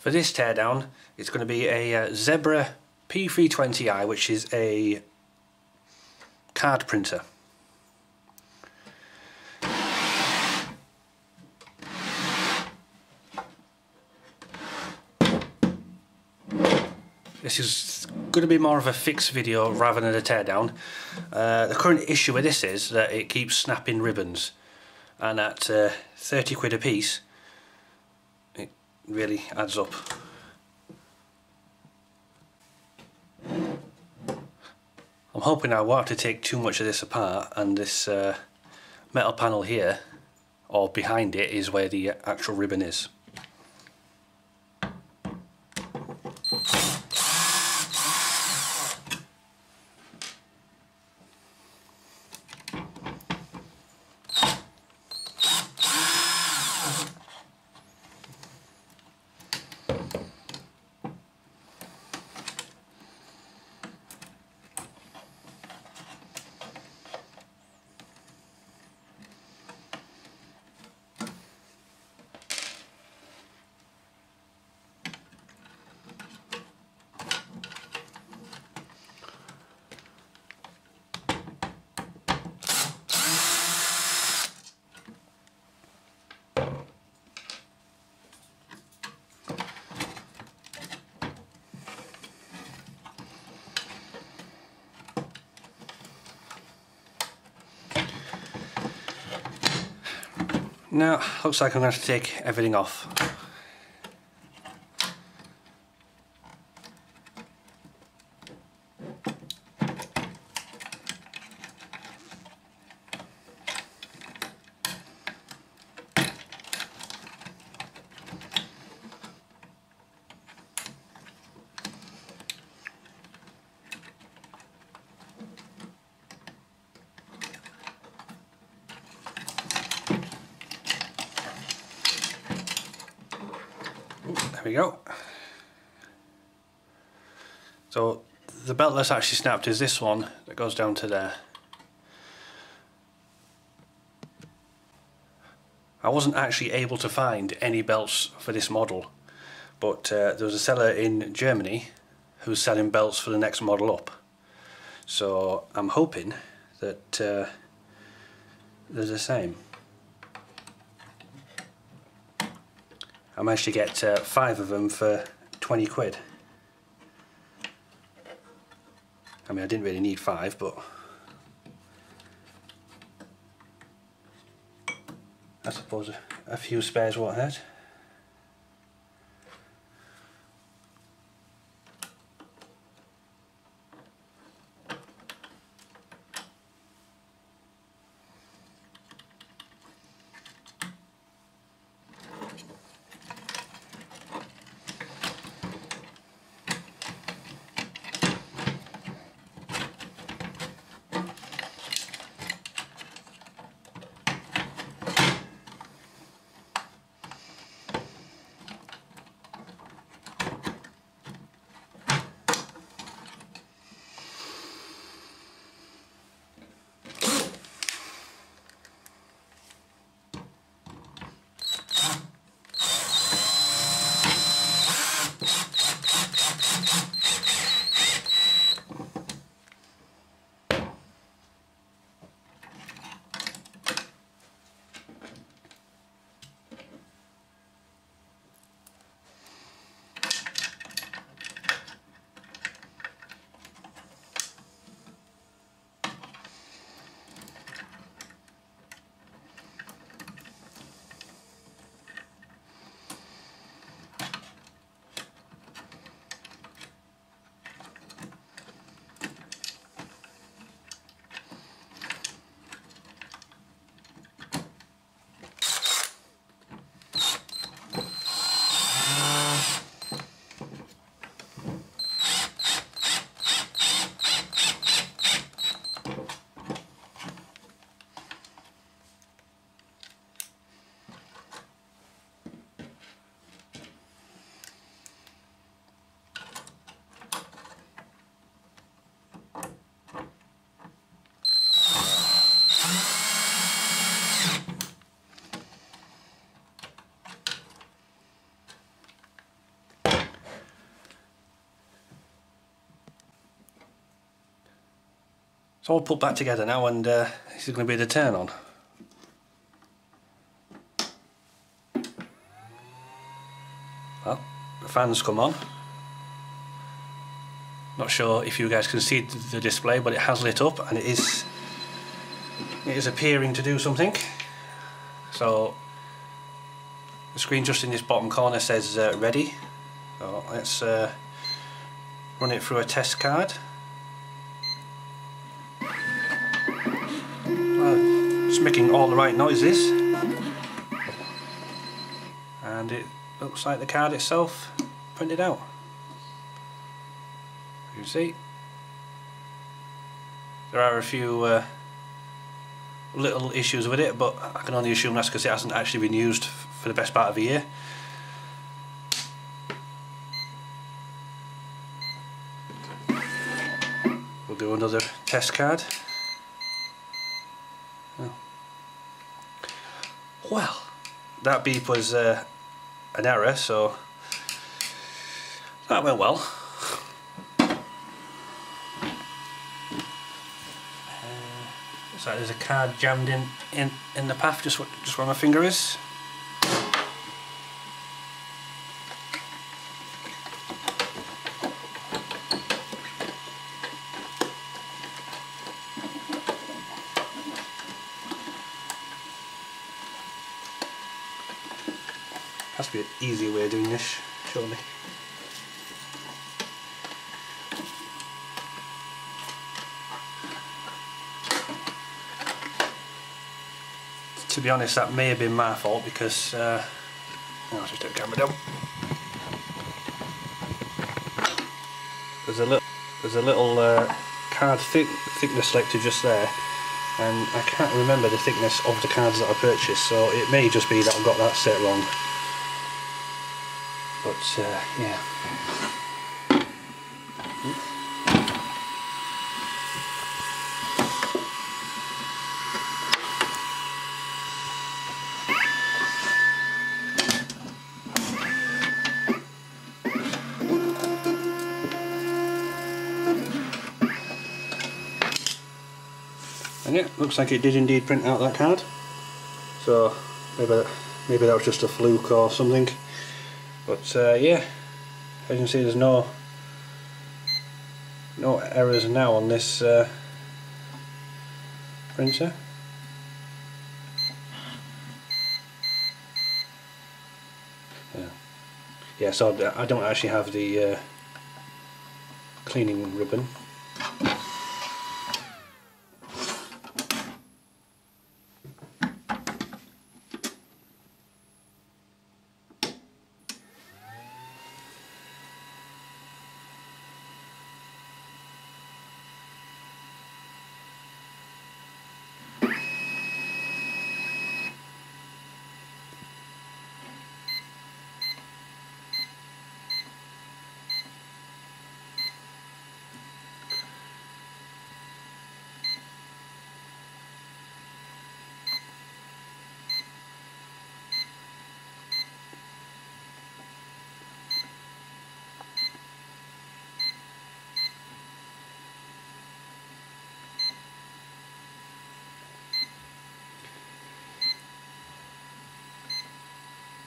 For this teardown, it's going to be a Zebra P320i, which is a card printer. This is going to be more of a fix video rather than a teardown. The current issue with this is that it keeps snapping ribbons, and at 30 quid a piece it really adds up. I'm hoping I won't have to take too much of this apart, and this metal panel here, or behind it, is where the actual ribbon is. Now, looks like I'm going to have to take everything off. There we go. So the belt that's actually snapped is this one that goes down to there. I wasn't actually able to find any belts for this model, but there was a seller in Germany who's selling belts for the next model up. So I'm hoping that they're the same. I managed to get 5 of them for 20 quid. I mean, I didn't really need 5, but I suppose a few spares won't hurt. It's all put back together now, and this is going to be the turn on. Well, the fans come on. Not sure if you guys can see the display, but it has lit up and it is appearing to do something. So the screen just in this bottom corner says ready. So let's run it through a test card. It's making all the right noises, and it looks like the card itself printed out. You can see there are a few little issues with it, but I can only assume that's because it hasn't actually been used for the best part of a year. We'll do another test card. Oh. Well, that beep was an error, so that went well. Looks like there's a card jammed in the path just where my finger is. Has to be an easier way of doing this, surely. To be honest, that may have been my fault because I'll just take the camera down. There's a little card thickness selector just there, and I can't remember the thickness of the cards that I purchased, so it may just be that I've got that set wrong. But yeah. And yeah, looks like it did indeed print out that card. So maybe that was just a fluke or something. But yeah, as you can see, there's no errors now on this printer. Yeah, so I don't actually have the cleaning ribbon.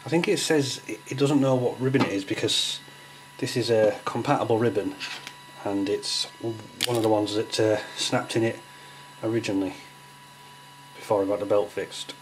I think it says it doesn't know what ribbon it is because this is a compatible ribbon and it's one of the ones that snapped in it originally before I got the belt fixed.